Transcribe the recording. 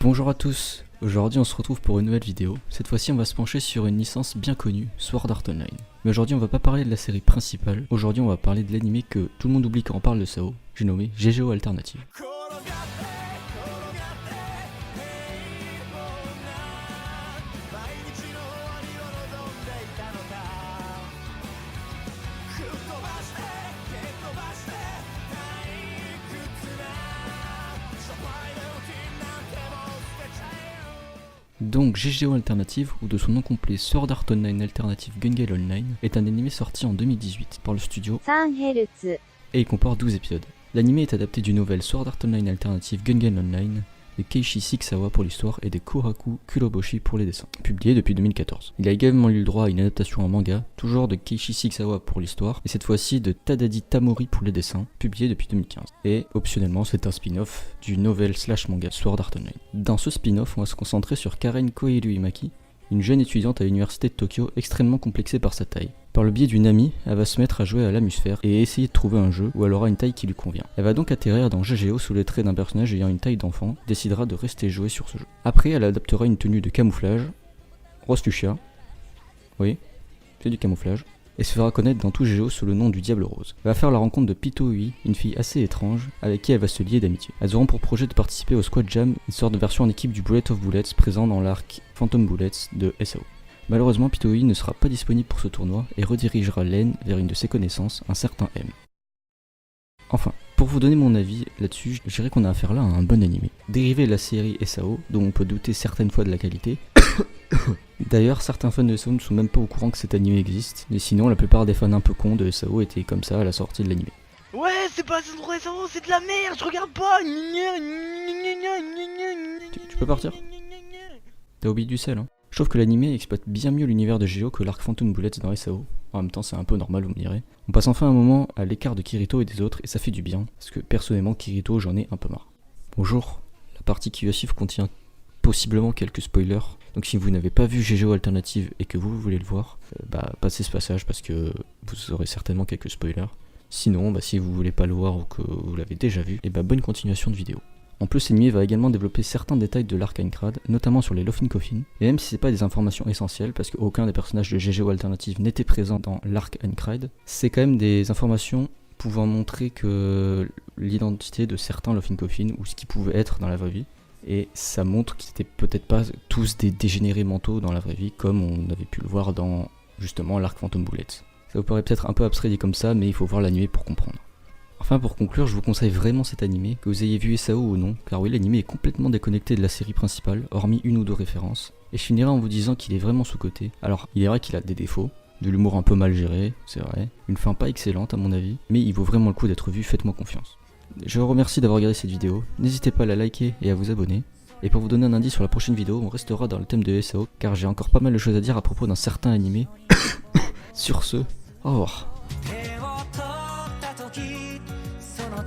Bonjour à tous, aujourd'hui on se retrouve pour une nouvelle vidéo. Cette fois-ci on va se pencher sur une licence bien connue, Sword Art Online. Mais aujourd'hui on va pas parler de la série principale, aujourd'hui on va parler de l'anime que tout le monde oublie quand on parle de SAO, j'ai nommé GGO Alternative. Donc GGO Alternative, ou de son nom complet Sword Art Online Alternative Gun Gale Online, est un anime sorti en 2018 par le studio 3 Hz. et il comporte 12 épisodes. L'anime est adapté du novel Sword Art Online Alternative Gun Gale Online de Keiichi Sixawa pour l'histoire et de Kohaku Kuroboshi pour les dessins, publié depuis 2014. Il a également eu le droit à une adaptation en manga, toujours de Keiichi Sixawa pour l'histoire, et cette fois-ci de Tadadi Tamori pour les dessins, publié depuis 2015. Et optionnellement, c'est un spin-off du novel slash manga Sword Art Online. Dans ce spin-off, on va se concentrer sur Karen Koiruimaki, une jeune étudiante à l'université de Tokyo extrêmement complexée par sa taille. Par le biais d'une amie, elle va se mettre à jouer à l'amusphère et essayer de trouver un jeu où elle aura une taille qui lui convient. Elle va donc atterrir dans GGO sous les traits d'un personnage ayant une taille d'enfant, décidera de rester jouer sur ce jeu. Après, elle adoptera une tenue de camouflage, rose fuchsia, oui, c'est du camouflage, et se fera connaître dans tout GGO sous le nom du Diable Rose. Elle va faire la rencontre de Pito Ui, une fille assez étrange, avec qui elle va se lier d'amitié. Elles auront pour projet de participer au Squad Jam, une sorte de version en équipe du Bullet of Bullets présent dans l'arc Phantom Bullets de SAO. Malheureusement, Pito Ui ne sera pas disponible pour ce tournoi et redirigera Len vers une de ses connaissances, un certain M. Enfin, pour vous donner mon avis là-dessus, je dirais qu'on a affaire là à un bon animé. Dérivé de la série SAO, dont on peut douter certaines fois de la qualité. D'ailleurs, certains fans de SAO ne sont même pas au courant que cet animé existe, mais sinon la plupart des fans un peu cons de SAO étaient comme ça à la sortie de l'animé. Ouais, c'est pas ça, c'est de la merde, je regarde pas. Tu peux partir? T'as oublié du sel, hein. Je trouve que l'anime exploite bien mieux l'univers de GGO que l'arc Phantom Bullets dans SAO. En même temps, c'est un peu normal, vous me direz. On passe enfin un moment à l'écart de Kirito et des autres, et ça fait du bien, parce que personnellement, Kirito, j'en ai un peu marre. Bonjour, la partie qui va suivre contient possiblement quelques spoilers, donc si vous n'avez pas vu GGO Alternative et que vous voulez le voir, passez ce passage parce que vous aurez certainement quelques spoilers. Sinon, si vous voulez pas le voir ou que vous l'avez déjà vu, bonne continuation de vidéo. En plus, l'anime va également développer certains détails de l'arc Aincrad, notamment sur les Lofin Coffin, et même si c'est pas des informations essentielles, parce qu'aucun des personnages de GGO Alternative n'était présent dans l'arc Aincrad, c'est quand même des informations pouvant montrer que l'identité de certains Lofin Coffin, ou ce qu'ils pouvaient être dans la vraie vie, et ça montre qu'ils étaient peut-être pas tous des dégénérés mentaux dans la vraie vie, comme on avait pu le voir dans, justement, l'arc Phantom Bullets. Ça vous paraît peut-être un peu abstrait dit comme ça, mais il faut voir l'anime pour comprendre. Enfin, pour conclure, je vous conseille vraiment cet animé, que vous ayez vu SAO ou non, car oui, l'anime est complètement déconnecté de la série principale, hormis une ou deux références, et je finirai en vous disant qu'il est vraiment sous-coté. Alors, il est vrai qu'il a des défauts, de l'humour un peu mal géré, c'est vrai, une fin pas excellente à mon avis, mais il vaut vraiment le coup d'être vu, faites-moi confiance. Je vous remercie d'avoir regardé cette vidéo, n'hésitez pas à la liker et à vous abonner, et pour vous donner un indice sur la prochaine vidéo, on restera dans le thème de SAO, car j'ai encore pas mal de choses à dire à propos d'un certain animé. Sur ce, au revoir. 手を取った時その